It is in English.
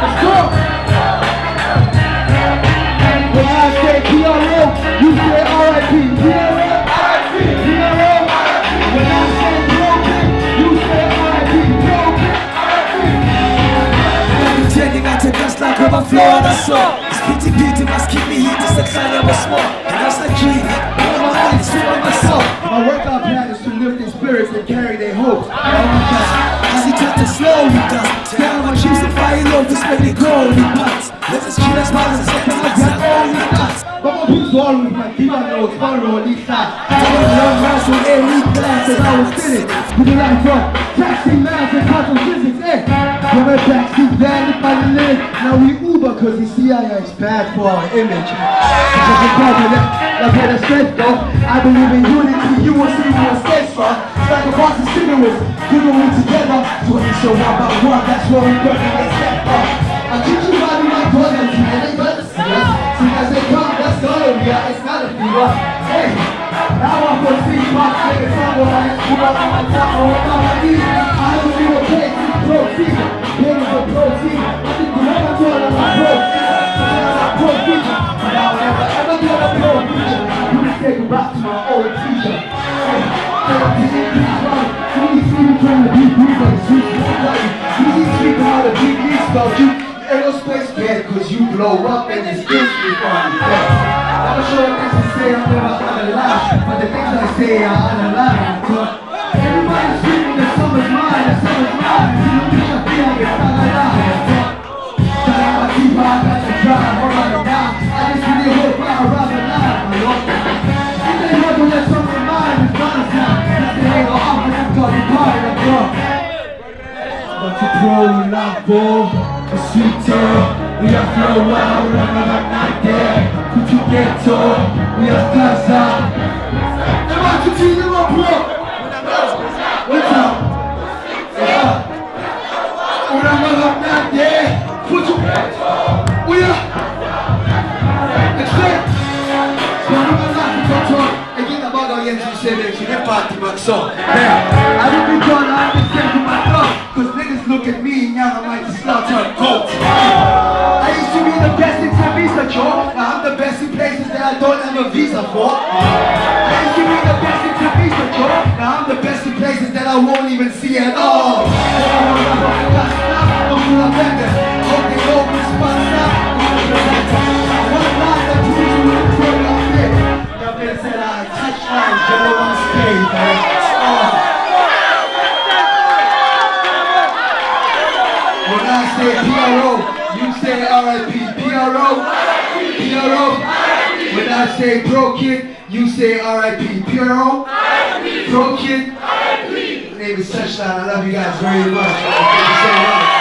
Let's go. When I say PRO, you say RIP. PRO, RIP. PRO. When I say broken, you say RIP. Broken, RIP. Pretending I take us like overflow on a song. This pity pity must keep me heat, just like I was small. And I was like greedy, all of my heart is full of my soul. My workout plan is to lift their spirits and carry their hopes. As he taught to slow with dust. Tell my chiefs to fire low, to spread the gold in pots. Let us kill us mothers and sentiments and all in nuts. Vamos put all with my diva notes, borrow Lisa. Young man from every class as I was feeling. With the life from taxi mass and quantum physics, eh? From a backseat van in my limit. Now we Uber cause the CIA is bad for our image. Like what I said though, I believe in unity, you will see what's extra. It's like a box of cigarettes, giving we together. So we show one by one, that's what we burn and get set up. I teach you how to my brothers, and they better see us. So as they come, that's gonorrhea, it's not a fever. Hey, now I'm gonna see my niggas on the line, who are on my top, or what I need. I don't need a case, it's protein. Here is a protein. I think the one I'm doing on my protein. Protein. Now never ever get a protein. You can take it back to my old teacher. Hey, 17, please run. You need to see me trying to beat me, but it's you need to speak how to beat me, about you. Aerospace dead cause you blow up and it's instantly on the bed. I'm sure things I say I'm never unalive, but the things I say are unalive. Everybody's screaming the summer's mine, the summer's mine. You know what I feel, it's not alive. Shout out my diva, I got the drive, all right now. I just really hope I arrive alive, my lord. If they never let summer's mine, it's not a time. If they ain't no offer, I'm gonna party, I'm drunk. But to throw you love, boy. The sweet talk, we are flow wild, remember night there. Put you ghetto, we are casa. Come on, continue on, bro. What's up? Yeah. Remember night there. Put you ghetto, we are. That's it. So remember night there. E chi da poco rientri insieme ci ne fatti, ma so. I don't be trying to understand to my thought. Cause niggas look at me, now I might slaughter goats. I used to be the best in Visa, Joe. Now I'm the best in places that I don't have a visa for. I used to be the best in Visa, Joe. Now I'm the best in places that I won't even see at all. When I say PRO, you say RIP. PRO, PRO. When I say broken, you say RIP. PRO, broken. My name is Touchdown. I love you guys very much. Thank you so much.